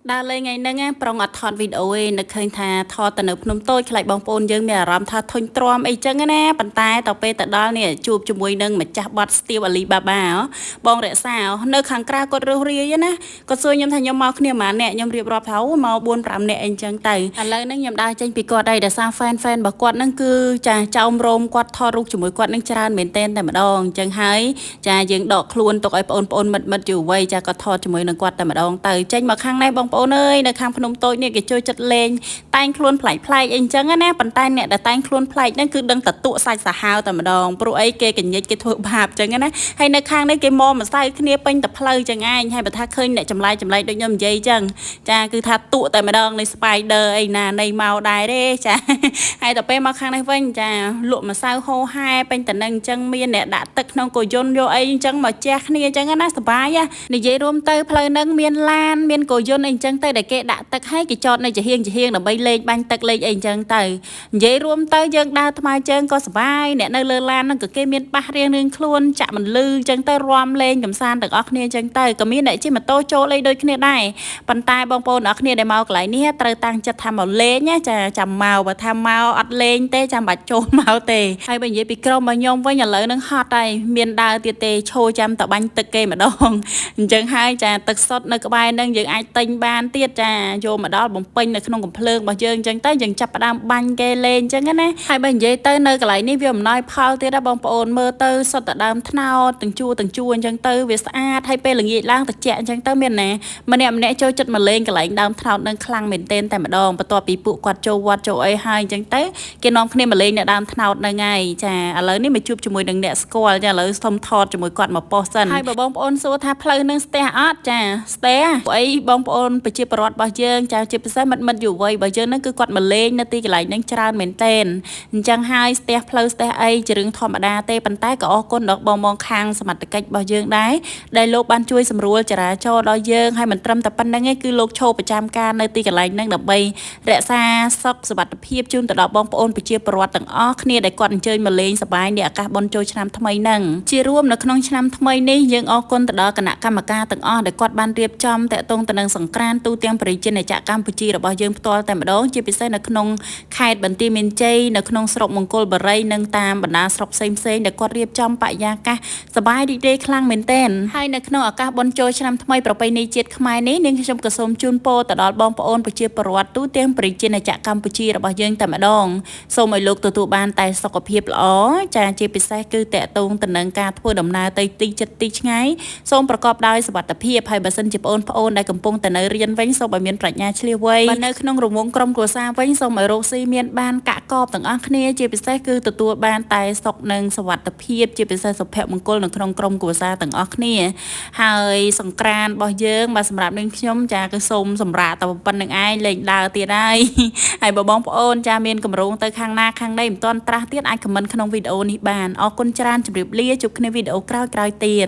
Đa lên ngày nâng á, prong ọt thọt video ấy, nực khơi thà thọt tận nộp nôm tôi khai bong bồn dương mẹ rắm thà thôn tròn ấy chân á nè, bàn tay tàu pe tận đó nè chụp chụp môi nâng mà chắp bọt steel Alibaba á, bong rẽ sao, nơi khang kra cột rêu ria á nè, cột xuôi nhom thành nhom mau kia mà nè nhom riệp rọp tháo mau buôn pram nè anh chân tay, lên nâng nhom đai tranh bị cột đây để sao fan bạc quạt nâng cứ trà trong rôm quạt thọt rục chụp môi quạt nâng tràn mền tên tại mà đong chân hái trà dương đọt luôn tục ai ôn mật chịu vây trà cột thọt chụp môi nâng quạt tại mà đong tay tranh mà khang này bong bồn ơi nơi khangพนมតូចនេះគេជួយចិត្តលេងតែងខ្លួនប្លែកអីចឹងណាប៉ុន្តែអ្នកដែលតែងខ្លួនប្លែកហ្នឹងគឺដឹងតែតក់សាច់សាហាវតែម្ដងព្រោះអីគេកញ្ញិចគេធ្វើបាបចឹងណាហើយនៅខាងនេះគេមកម្សៅគ្នាពេញតែផ្លូវចឹងឯងហើយបើថាឃើញអ្នកចម្លែកដូចខ្ញុំនិយាយចឹងចាគឺថាតក់តែម្ដងនៃ Spider អីណានៃមកដែរទេចាហើយដល់ពេលមកខាងនេះវិញចាលក់ម្សៅហូហែពេញតែនឹងចឹងមានអ្នកដាក់ទឹកក្នុងកូយន្តយកអីចឹងមកជះគ្នាចឹងណាសប្បាយនិយាយរួមទៅផ្លូវហ្នឹងមានឡានមានកូយន្តអីចឹងទៅដែលគេដាក់ទឹកឲ្យគេចតនៅជាហៀងដើម្បីលេងបាញ់ទឹកលេងអីចឹងទៅនិយាយរួមទៅយើងដើរថ្មើរជើងក៏សប្បាយអ្នកនៅលើឡានហ្នឹងក៏គេមានបាសរៀងខ្លួនចាក់មិនលឺចឹងទៅរំលេងកំសាន្តទាំងអស់គ្នាចឹងទៅក៏មានអ្នកជិះម៉ូតូចូលអីដូចគ្នាដែរប៉ុន្តែបងប្អូនអរគ្នាដែលមកកន្លែងនេះត្រូវតាំងចិត្តថាមកលេងណាចាចាំមកបើថាមកអត់លេងទេចាំបាច់ចូលមកទេហើយបើនិយាយពីក្រុមរបស់ខ្ញុំវិញឥឡូវហ្នឹងហត់ហើយមានដើរទៀតទេឈោចាំតបាញ់ទឹកគេម្ដងអញ្ចឹងហើយចាទឹកសុទ្ធនៅក្បែរហ្នឹងយើងអាចទិញបានទៀតចាយកមកដល់បំពេញនៅក្នុងកំភ្លើងរបស់យើងអញ្ចឹងទៅយើងចាប់ផ្ដើមបាញ់គេលេងអញ្ចឹងណាហើយបើនិយាយទៅនៅកន្លែងនេះវាអំណោយផលទៀតណាបងប្អូនមើលទៅសុទ្ធតែដើមថ្នោតទាំងជួអញ្ចឹងទៅវាស្អាតហើយពេលល្ងាចឡើងត្រជាក់អញ្ចឹងទៅមានណាម្នាក់ចូលចិត្តមកលេងកន្លែងដើមថ្នោតនឹងខ្លាំងមែនទែនតែម្ដងបន្ទាប់ពីពួកគាត់ចូលវត្តចូលអីហើយអញ្ចឹងទៅគេនាំគ្នាមកលេងនៅដើមថ្នោតហ្នឹងហើយចាឥឡូវនេះមកជួបជាមួយនឹងអ្នកស្គាល់ចាឥឡូវសុំថតជាមួយគាត់មកប៉ុសសិនហើយបើបងប្អូនសួរថាផ្លូវនឹងស្ទះអត់ចាស្ទះព្រោះអីបងប្អូនប្រជាពលរដ្ឋរបស់យើងចាជាពិសេសមិត្តយុវ័យរបស់យើងហ្នឹងគឺគាត់មកលេងនៅទីកន្លែងហ្នឹងច្រើនមែនទែនអញ្ចឹងហើយស្ទះផ្លូវស្ទះអីជារឿងធម្មតាទេប៉ុន្តែក៏អរគុណដល់បងខាងសមត្ថកិច្ចរបស់យើងដែរដែលលោកបានជួយសម្រួលចរាចរណ៍ដល់យើងហើយមិនត្រឹមតែប៉ុណ្្នឹងទេគឺលោកឈរប្រចាំការនៅទីកន្លែងហ្នឹងដើម្បីរក្សាសុខសុវត្ថិភាពជូនទៅដល់បងប្អូនប្រជាពលរដ្ឋទាំងអស់គ្នាដែលគាត់អញ្ជើញមកលេងសប្បាយនេះឱកាសបុណ្យចូលឆ្នាំថ្មីហ្នឹងជារួមនៅក្នុងឆ្នាំថ្មីនេះយើងអរគុណទៅដល់គណៈកម្មការទាំងអស់ដែលគាត់បានរៀបចំតាក់ទងទៅនឹងសង្ក្រាន្តទូទាំងប្រជាជាតិកម្ពុជារបស់យើងផ្ទាល់តែម្ដងជាពិសេសនៅក្នុងខេត្តបន្ទាយមានជ័យនៅក្នុងស្រុកមង្គលបុរីនិងតាមបណ្ដាស្រុកផ្សេងដែលគាត់រៀបចំបរិយាកាសសប្បាយរីករាយខ្លាំងមែនទែនហើយនៅក្នុងឱកាសបុណ្យចូលឆ្នាំថ្មីប្រពៃណីជាតិខ្មែរនេះនាងខ្ញុំក៏សូមជូនពរទៅដល់បងប្អូនប្រជាពលរដ្ឋទូទាំងប្រជាជាតិកម្ពុជារបស់យើងតែម្ដងសូមឲ្យលោកទទួលបានតែសុខភាពល្អចាជាពិសេសគឺតាក់ទងទៅនឹងការធ្វើដំណើរទៅទីជិតទីឆ្ងាយសូមប្រកបដោយសុវត្ថិភាពហើយបើសិនជាបងប្អូនដែលកំពុងតែនៅរៀនវិញសូមឲ្យមានប្រាជ្ញាឆ្លៀសវៃបើនៅក្នុងរង្វង់ក្រុមគ្រួសារវិញសូមឲ្យរកស៊ីមានបានកាក់កបទាំងអស់គ្នាជាពិសេសគឺទទួលបានតែសុខនិងសុវត្ថិភាពជាពិសេសសុភមង្គលនៅក្នុងក្រុមគ្រួសារទាំងអស់គ្នាហើយសង្ក្រាន្តរបស់យើងបាទសម្រាប់នាងខ្ញុំចាគឺសូមសម្រាប់តែប៉ុណ្្នឹងឯងលេងដើរទៀតហើយបើបងប្អូនចាមានកម្រងទៅខាងណាខាងណីមិនទាន់ត្រាស់ទៀតអាចខមមិនក្នុងវីដេអូនេះបានអរគុណច្រើនជម្រាបលាជួបគ្នាវីដេអូក្រោយទៀត